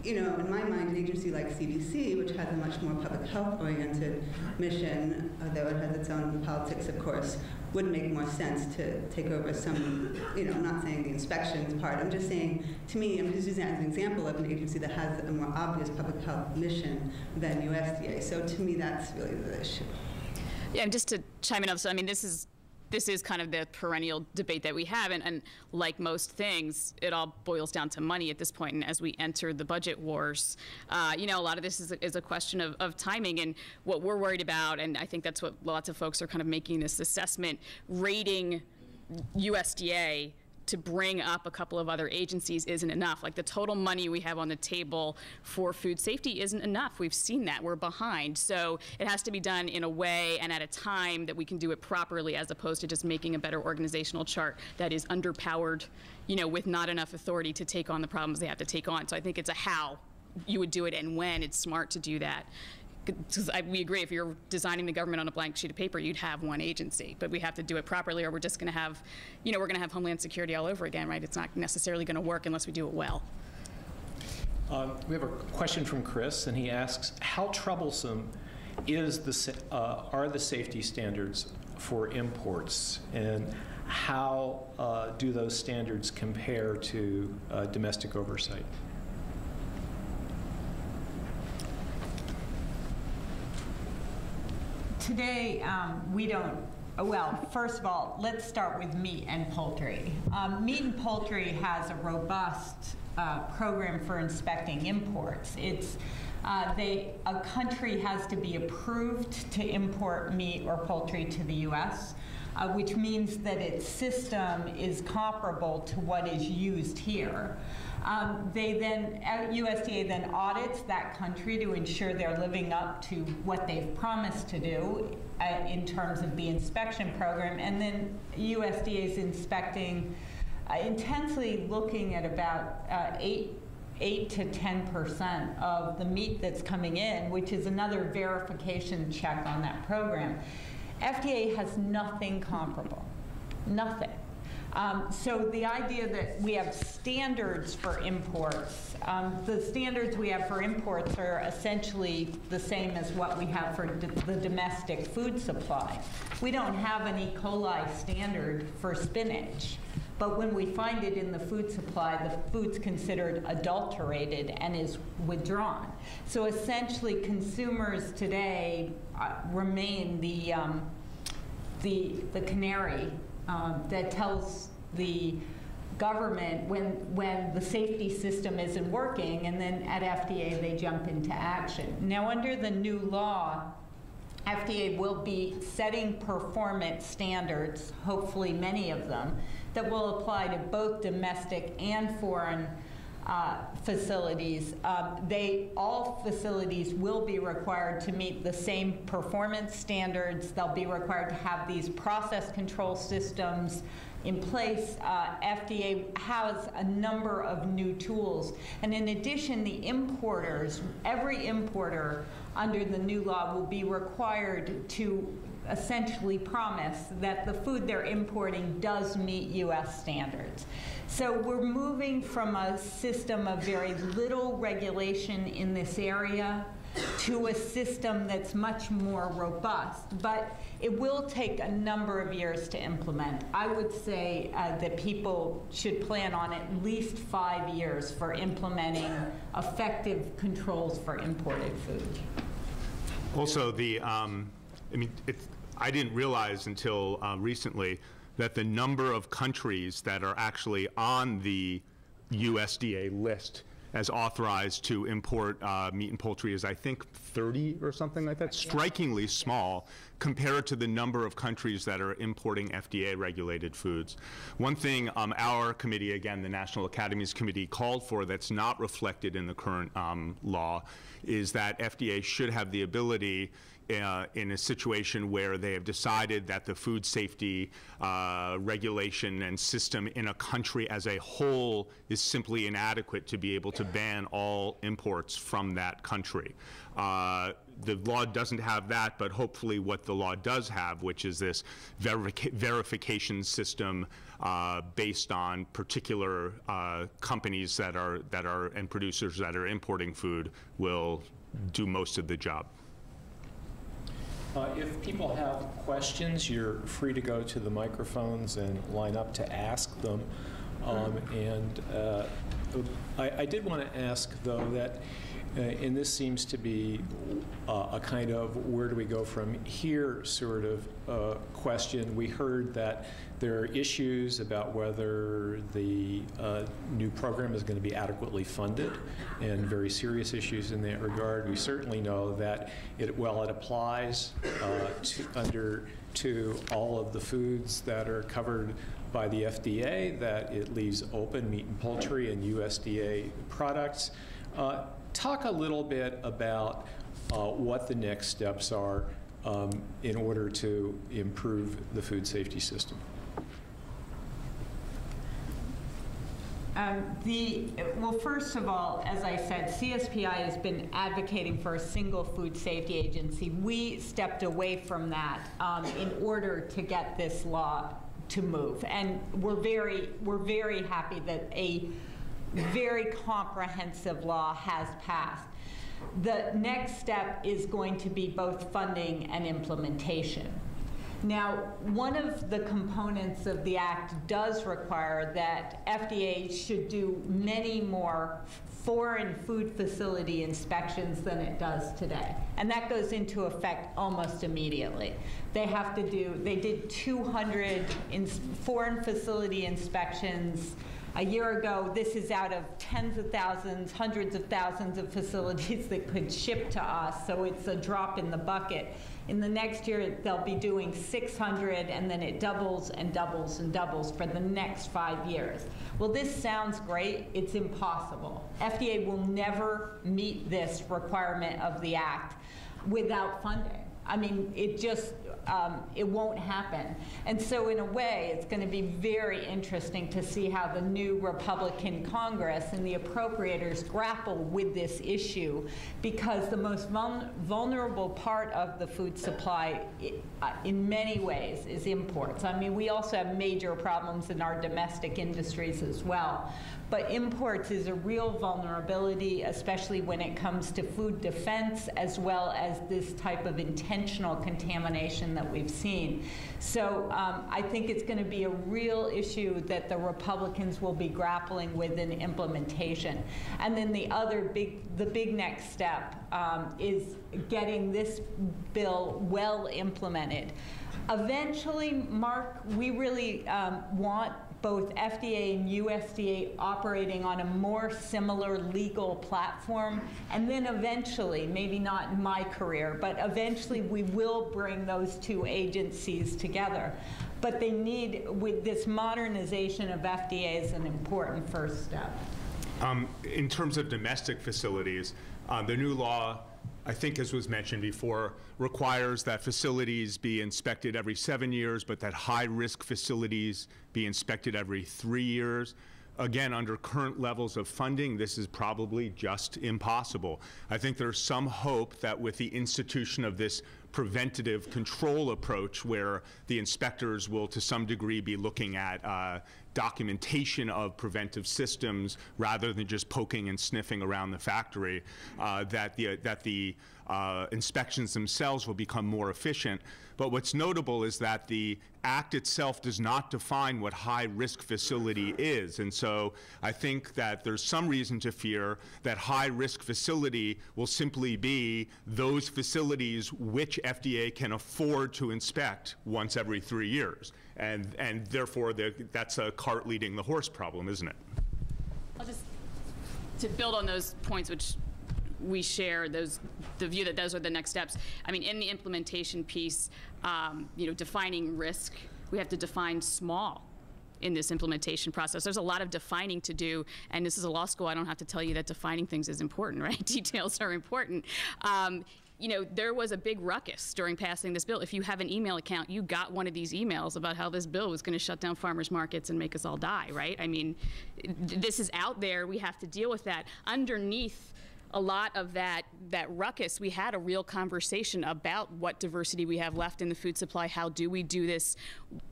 you know, in my mind, an agency like CDC, which has a much more public health-oriented mission, although it has its own politics, of course, would make more sense to take over some, you know, I'm not saying the inspections part, I'm just saying, to me, I'm just using that as an example of an agency that has a more obvious public health mission than USDA. So to me, that's really the issue. Yeah, and just to chime in, so I mean, this is kind of the perennial debate that we have, and like most things, it all boils down to money at this point. And as we enter the budget wars, you know, a lot of this is a question of timing, and what we're worried about, and I think that's what lots of folks are kind of making this assessment, rating USDA to bring up a couple of other agencies isn't enough. Like, the total money we have on the table for food safety isn't enough. We've seen that. We're behind. So it has to be done in a way and at a time that we can do it properly, as opposed to just making a better organizational chart that is underpowered, you know, with not enough authority to take on the problems they have to take on. So I think it's a how you would do it and when it's smart to do that. Because we agree, if you're designing the government on a blank sheet of paper, you'd have one agency, but we have to do it properly, or we're just going to have, you know, we're going to have Homeland Security all over again, right? It's not necessarily going to work unless we do it well. We have a question from Chris, and he asks, how troublesome are the safety standards for imports, and how do those standards compare to domestic oversight? Today, we don't, well, first of all, let's start with meat and poultry. Meat and poultry has a robust program for inspecting imports. It's, a country has to be approved to import meat or poultry to the U.S., which means that its system is comparable to what is used here. USDA then audits that country to ensure they're living up to what they've promised to do in terms of the inspection program. And then USDA is inspecting, intensely looking at about 8 to 10% of the meat that's coming in, which is another verification check on that program. FDA has nothing comparable, nothing. So the idea that we have standards for imports, the standards we have for imports are essentially the same as what we have for the domestic food supply. We don't have an E. coli standard for spinach, but when we find it in the food supply, the food's considered adulterated and is withdrawn. So essentially, consumers today remain the canary that tells the government when the safety system isn't working, and then at FDA they jump into action. Now, under the new law, FDA will be setting performance standards, hopefully many of them, that will apply to both domestic and foreign facilities. All facilities will be required to meet the same performance standards. They'll be required to have these process control systems in place. FDA has a number of new tools. And in addition, the importers, every importer under the new law will be required to essentially promise that the food they're importing does meet US standards. So we're moving from a system of very little regulation in this area to a system that's much more robust, but it will take a number of years to implement. I would say that people should plan on at least 5 years for implementing effective controls for imported food. Also, I didn't realize until recently that the number of countries that are actually on the USDA list as authorized to import meat and poultry is, I think, 30 or something like that. Strikingly small compared to the number of countries that are importing FDA-regulated foods. One thing our committee, again, the National Academies Committee, called for that's not reflected in the current law is that FDA should have the ability in a situation where they have decided that the food safety regulation and system in a country as a whole is simply inadequate to be able to ban all imports from that country. The law doesn't have that, but hopefully what the law does have, which is this verification system based on particular companies that are and producers that are importing food, will do most of the job. If people have questions, you're free to go to the microphones and line up to ask them. I did want to ask, though, that, and this seems to be a kind of where do we go from here sort of question. We heard that there are issues about whether the new program is going to be adequately funded, and very serious issues in that regard. We certainly know that while it applies to all of the foods that are covered by the FDA, that it leaves open meat and poultry and USDA products. Talk a little bit about what the next steps are in order to improve the food safety system. Well, first of all, as I said, CSPI has been advocating for a single food safety agency. We stepped away from that in order to get this law to move, and we're very happy that a very comprehensive law has passed. The next step is going to be both funding and implementation. Now, one of the components of the Act does require that FDA should do many more foreign food facility inspections than it does today. And that goes into effect almost immediately. They did 200 foreign facility inspections a year ago. This is out of tens of thousands, hundreds of thousands of facilities that could ship to us, so it's a drop in the bucket. In the next year, they'll be doing 600, and then it doubles and doubles and doubles for the next 5 years. Well, this sounds great. It's impossible. FDA will never meet this requirement of the Act without funding. I mean, it won't happen. And so in a way, it's going to be very interesting to see how the new Republican Congress and the appropriators grapple with this issue, because the most vulnerable part of the food supply in many ways is imports. I mean, we also have major problems in our domestic industries as well. But imports is a real vulnerability, especially when it comes to food defense, as well as this type of intentional contamination that we've seen. So I think it's going to be a real issue that the Republicans will be grappling with in implementation. And then the big next step is getting this bill well implemented. Eventually, Mark, we really want both FDA and USDA operating on a more similar legal platform, and then eventually, maybe not in my career, but eventually we will bring those two agencies together. But they need, with this modernization of FDA is an important first step. In terms of domestic facilities, the new law, I think as was mentioned before, requires that facilities be inspected every 7 years, but that high-risk facilities be inspected every 3 years. Again, under current levels of funding, this is probably just impossible. I think there's some hope that with the institution of this preventative control approach, where the inspectors will to some degree be looking at documentation of preventive systems rather than just poking and sniffing around the factory, that the inspections themselves will become more efficient. But what's notable is that the Act itself does not define what high-risk facility is. And so I think that there's some reason to fear that high-risk facility will simply be those facilities which FDA can afford to inspect once every 3 years. And therefore, that's a cart leading the horse problem, isn't it? I'll just, to build on those points which we share, the view that those are the next steps. I mean, in the implementation piece, defining risk, we have to define small in this implementation process. There's a lot of defining to do, and this is a law school. I don't have to tell you that defining things is important, right? Details are important. There was a big ruckus during passing this bill. If you have an email account, you got one of these emails about how this bill was going to shut down farmers markets and make us all die, right? I mean, this is out there. We have to deal with that. Underneath a lot of that ruckus, we had a real conversation about what diversity we have left in the food supply. How do we do this?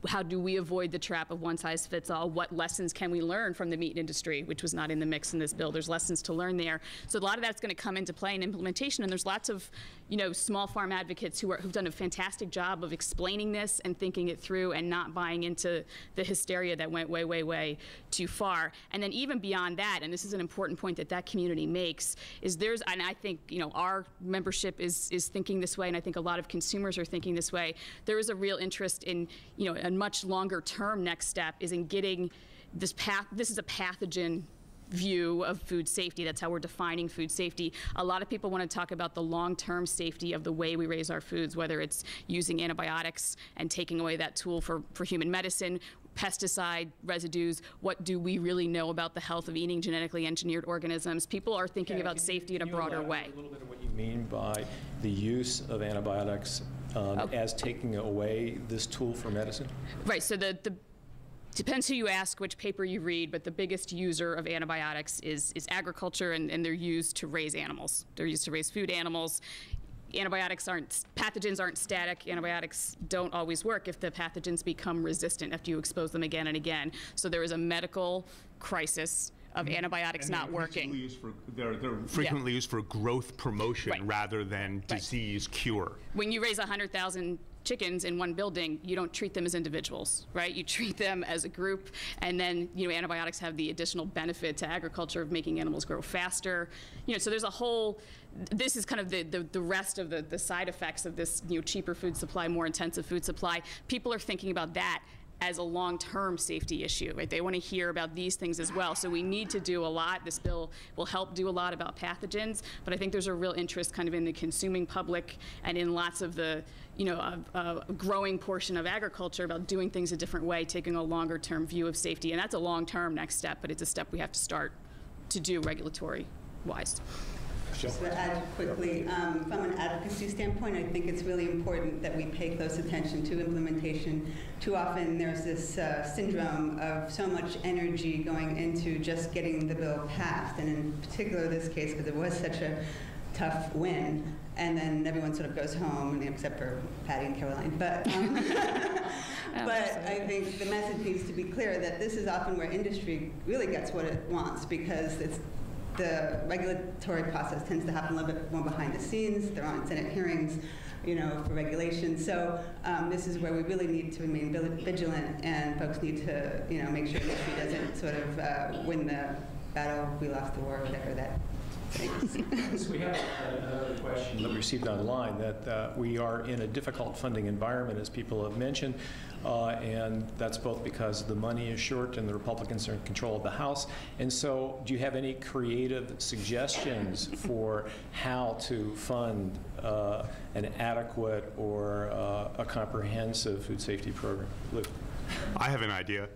How do we avoid the trap of one size fits all? What lessons can we learn from the meat industry, which was not in the mix in this bill? There's lessons to learn there. So a lot of that's going to come into play in implementation, and there's lots of small farm advocates who've done a fantastic job of explaining this and thinking it through and not buying into the hysteria that went way, way, way too far. And then even beyond that, and this is an important point that community makes, is and I think our membership is thinking this way, and I think a lot of consumers are thinking this way. There is a real interest in a much longer term next step is in getting this path. This is a pathogen view of food safety. That's how we're defining food safety. A lot of people want to talk about the long-term safety of the way we raise our foods, whether it's using antibiotics and taking away that tool for human medicine, pesticide residues. What do we really know about the health of eating genetically engineered organisms? People are thinking about safety in a broader way. A little bit of what you mean by the use of antibiotics as taking away this tool for medicine? Right. So depends who you ask, which paper you read, but the biggest user of antibiotics is agriculture, and they're used to raise animals. They're used to raise food animals. Pathogens aren't static. Antibiotics don't always work if the pathogens become resistant after you expose them again and again. So there is a medical crisis of antibiotics not working. They're frequently used for growth promotion rather than disease cure. When you raise 100,000 chickens in one building, you don't treat them as individuals, right? You treat them as a group, and then antibiotics have the additional benefit to agriculture of making animals grow faster. So there's a whole. This is kind of the rest of the side effects of this cheaper food supply, more intensive food supply. People are thinking about that as a long-term safety issue, right? They want to hear about these things as well. So we need to do a lot. This bill will help do a lot about pathogens, but I think there's a real interest kind of in the consuming public and in lots of the, growing portion of agriculture about doing things a different way, taking a longer-term view of safety. And that's a long-term next step, but it's a step we have to start to do regulatory-wise. Just to add quickly, from an advocacy standpoint, I think it's really important that we pay close attention to implementation. Too often there's this syndrome of so much energy going into just getting the bill passed, and in particular this case, because it was such a tough win, and then everyone sort of goes home, except for Patty and Caroline. But, but I think the message needs to be clear that this is often where industry really gets what it wants, because the regulatory process tends to happen a little bit more behind the scenes. They're on Senate hearings, for regulation. So this is where we really need to remain vigilant, and folks need to, make sure industry doesn't sort of win the battle, we lost the war, whatever that Thanks. So we have another question that we received online, that we are in a difficult funding environment, as people have mentioned, and that's both because the money is short and the Republicans are in control of the House. And so do you have any creative suggestions for how to fund an adequate or a comprehensive food safety program? Luke? I have an idea.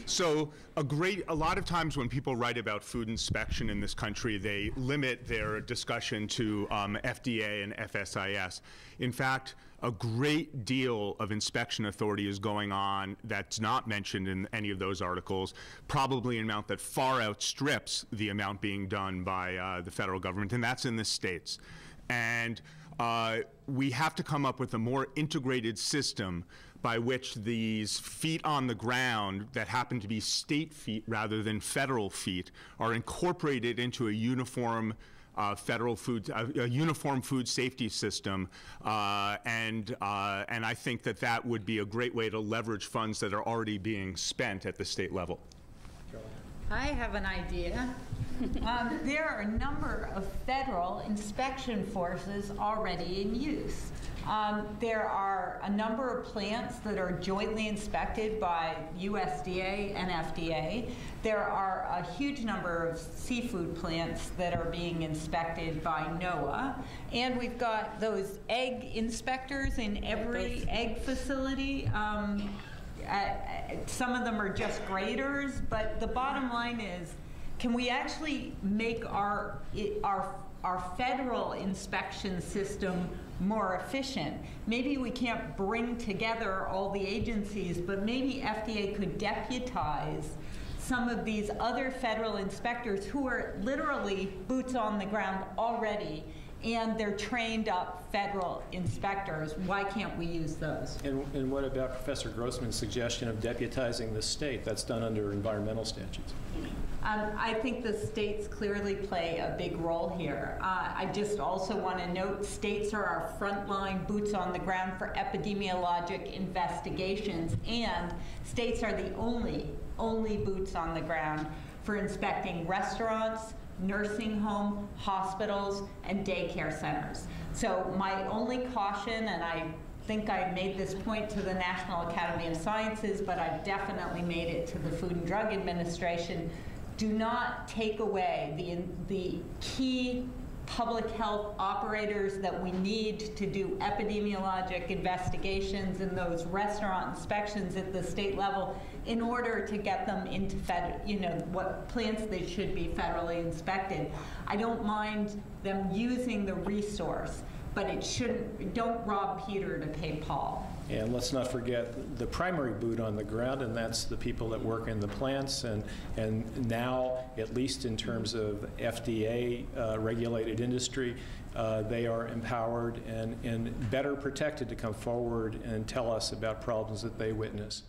So a lot of times when people write about food inspection in this country, they limit their discussion to FDA and FSIS. In fact, a great deal of inspection authority is going on that's not mentioned in any of those articles, probably an amount that far outstrips the amount being done by the federal government, and that's in the states. And we have to come up with a more integrated system by which these feet on the ground that happen to be state feet rather than federal feet are incorporated into a uniform uniform food safety system, and I think that would be a great way to leverage funds that are already being spent at the state level. I have an idea. There are a number of federal inspection forces already in use. There are a number of plants that are jointly inspected by USDA and FDA. There are a huge number of seafood plants that are being inspected by NOAA. And we've got those egg inspectors in every egg facility. Some of them are just graders, but the bottom line is, can we actually make our federal inspection system more efficient? Maybe we can't bring together all the agencies, but maybe FDA could deputize some of these other federal inspectors who are literally boots on the ground already, and they're trained up federal inspectors. Why can't we use those? And what about Professor Grossman's suggestion of deputizing the state? That's done under environmental statutes. I think the states clearly play a big role here. I just also want to note states are our frontline boots on the ground for epidemiologic investigations, and states are the only boots on the ground for inspecting restaurants, nursing home, hospitals, and daycare centers. So my only caution, and I think I made this point to the National Academy of Sciences, but I've definitely made it to the Food and Drug Administration, do not take away the key public health operators that we need to do epidemiologic investigations and those restaurant inspections at the state level in order to get them into what plants they should be federally inspected. I don't mind them using the resource, but it shouldn't, don't rob Peter to pay Paul. And let's not forget the primary boot on the ground, and that's the people that work in the plants. And now, at least in terms of FDA regulated industry, they are empowered and better protected to come forward and tell us about problems that they witness.